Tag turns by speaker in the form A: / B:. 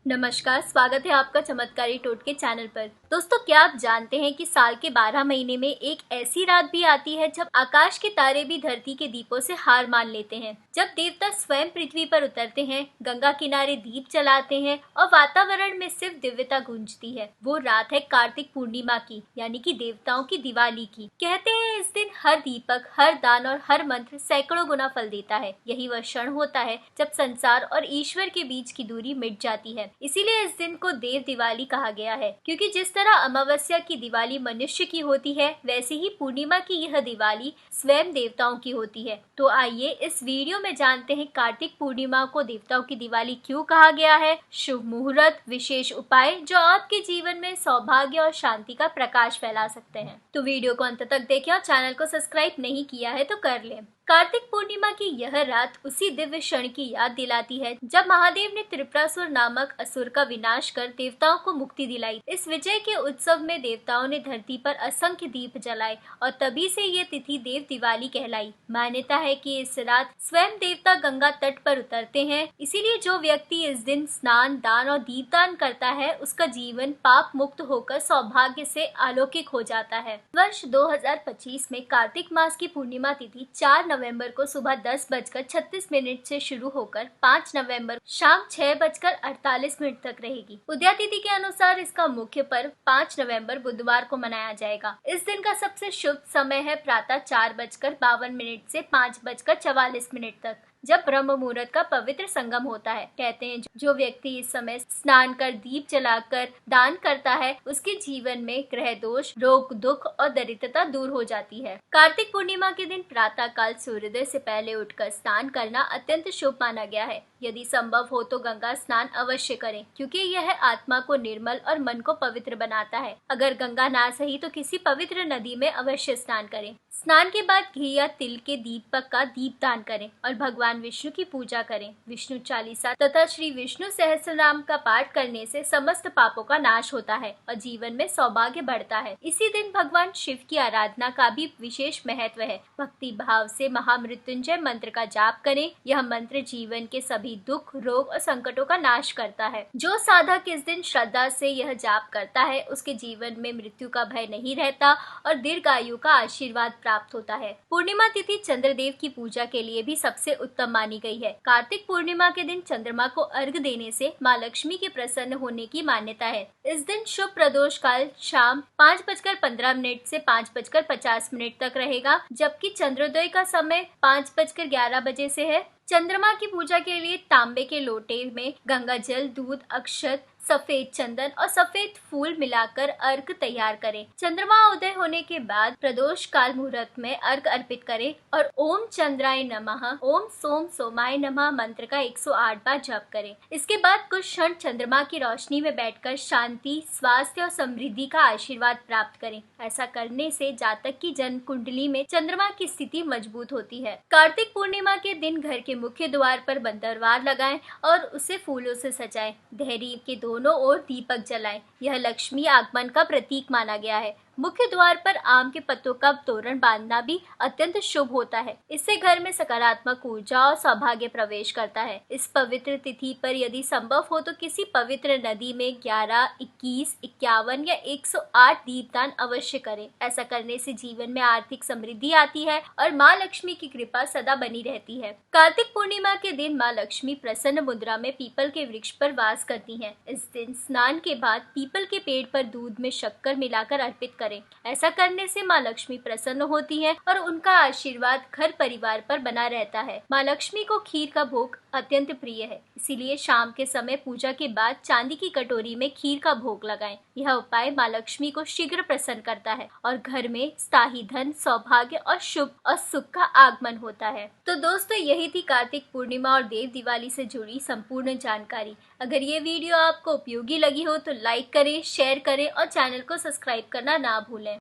A: नमस्कार, स्वागत है आपका चमत्कारी टोटके चैनल पर। दोस्तों, क्या आप जानते हैं कि साल के 12 महीने में एक ऐसी रात भी आती है जब आकाश के तारे भी धरती के दीपों से हार मान लेते हैं। जब देवता स्वयं पृथ्वी पर उतरते हैं, गंगा किनारे दीप जलाते हैं और वातावरण में सिर्फ दिव्यता गूंजती है। वो रात है कार्तिक पूर्णिमा की, यानी कि देवताओं की दिवाली की। कहते हैं इस दिन हर दीपक, हर दान और हर मंत्र सैकड़ों गुना फल देता है। यही वह क्षण होता है जब संसार और ईश्वर के बीच की दूरी मिट जाती है। इसीलिए इस दिन को देव दिवाली कहा गया है, क्योंकि जिस तरह अमावस्या की दिवाली मनुष्य की होती है, वैसे ही पूर्णिमा की यह दिवाली स्वयं देवताओं की होती है। तो आइए इस वीडियो में जानते हैं कार्तिक पूर्णिमा को देवताओं की दिवाली क्यों कहा गया है, शुभ मुहूर्त, विशेष उपाय जो आपके जीवन में सौभाग्य और शांति का प्रकाश फैला सकते हैं। तो वीडियो को अंत तक देखें और चैनल को सब्सक्राइब नहीं किया है तो कर लें। कार्तिक पूर्णिमा की यह रात उसी दिव्य क्षण की याद दिलाती है जब महादेव ने त्रिपुरासुर नामक असुर का विनाश कर देवताओं को मुक्ति दिलाई। इस विजय के उत्सव में देवताओं ने धरती पर असंख्य दीप जलाए और तभी से ये तिथि देव दिवाली कहलाई। मान्यता है कि इस रात स्वयं देवता गंगा तट पर उतरते हैं, इसीलिए जो व्यक्ति इस दिन स्नान, दान और दीपदान करता है, उसका जीवन पाप मुक्त होकर सौभाग्य से अलौकिक हो जाता है। वर्ष 2025 में कार्तिक मास की पूर्णिमा तिथि 4 नवंबर को सुबह 10:36 से शुरू होकर 5 नवंबर शाम 6:48 तक रहेगी। उदया तिथि के अनुसार इसका मुख्य पर्व 5 नवंबर बुधवार को मनाया जाएगा। इस दिन का सबसे शुभ समय है प्रातः 4:52 से 5:44 तक, जब ब्रह्म मुहूर्त का पवित्र संगम होता है। कहते हैं जो व्यक्ति इस समय स्नान कर, दीप जलाकर दान करता है, उसके जीवन में ग्रह दोष, रोग, दुख और दरिद्रता दूर हो जाती है। कार्तिक पूर्णिमा के दिन प्रातः काल सूर्योदय से पहले उठकर स्नान करना अत्यंत शुभ माना गया है। यदि संभव हो तो गंगा स्नान अवश्य करें, क्योंकि यह आत्मा को निर्मल और मन को पवित्र बनाता है। अगर गंगा ना सही तो किसी पवित्र नदी में अवश्य स्नान करें। स्नान के बाद घी या तिल के दीपक का दीपदान करें और भगवान विष्णु की पूजा करें। विष्णु चालीसा तथा श्री विष्णु सहस्रनाम का पाठ करने से समस्त पापों का नाश होता है और जीवन में सौभाग्य बढ़ता है। इसी दिन भगवान शिव की आराधना का भी विशेष महत्व है। भक्ति भाव से महामृत्युंजय मंत्र का जाप करें। यह मंत्र जीवन के सभी दुख, रोग और संकटों का नाश करता है। जो साधक इस दिन श्रद्धा से यह जाप करता है, उसके जीवन में मृत्यु का भय नहीं रहता और दीर्घायु का आशीर्वाद प्राप्त होता है। पूर्णिमा तिथि चंद्रदेव की पूजा के लिए भी सबसे उत्तम मानी गई है। कार्तिक पूर्णिमा के दिन चंद्रमा को अर्घ देने से माँ लक्ष्मी के प्रसन्न होने की मान्यता है। इस दिन शुभ प्रदोष काल शाम 5:15 से 5:50 तक रहेगा, जबकि चंद्रोदय का समय 5:11 से है। चंद्रमा की पूजा के लिए तांबे के लोटे में गंगा जल, दूध, अक्षत, सफेद चंदन और सफेद फूल मिलाकर अर्घ तैयार करें। चंद्रमा उदय होने के बाद प्रदोष काल मुहूर्त में अर्घ अर्पित करें और ओम चंद्राय नमः, ओम सोम सोमाय नमः मंत्र का 108 बार जप करें। इसके बाद कुछ क्षण चंद्रमा की रोशनी में बैठकर शांति, स्वास्थ्य और समृद्धि का आशीर्वाद प्राप्त करें। ऐसा करने से जातक की जन्म कुंडली में चंद्रमा की स्थिति मजबूत होती है। कार्तिक पूर्णिमा के दिन घर के मुख्य द्वार पर बंदरवार लगाएं और उसे फूलों से सजाएं। देहरी के दोनों ओर दीपक जलाएं। यह लक्ष्मी आगमन का प्रतीक माना गया है। मुख्य द्वार पर आम के पत्तों का तोरण बांधना भी अत्यंत शुभ होता है। इससे घर में सकारात्मक ऊर्जा और सौभाग्य प्रवेश करता है। इस पवित्र तिथि पर यदि संभव हो तो किसी पवित्र नदी में 11, 21, 51 या 108 दीपदान अवश्य करें। ऐसा करने से जीवन में आर्थिक समृद्धि आती है और माँ लक्ष्मी की कृपा सदा बनी रहती है। कार्तिक पूर्णिमा के दिन माँ लक्ष्मी प्रसन्न मुद्रा में पीपल के वृक्ष पर वास करती हैं। इस दिन स्नान के बाद पीपल के पेड़ पर दूध में शक्कर मिलाकर अर्पित करें। ऐसा करने से माँ लक्ष्मी प्रसन्न होती है और उनका आशीर्वाद घर परिवार पर बना रहता है। माँ लक्ष्मी को खीर का भोग अत्यंत प्रिय है, इसीलिए शाम के समय पूजा के बाद चांदी की कटोरी में खीर का भोग लगाएं। यह उपाय माँ लक्ष्मी को शीघ्र प्रसन्न करता है और घर में स्थायी धन, सौभाग्य और शुभ और सुख का आगमन होता है। तो दोस्तों, यही थी कार्तिक पूर्णिमा और देव दिवाली से जुड़ी संपूर्ण जानकारी। अगर ये वीडियो आपको उपयोगी लगी हो तो लाइक करें, शेयर करें और चैनल को सब्सक्राइब करना ना भूलें।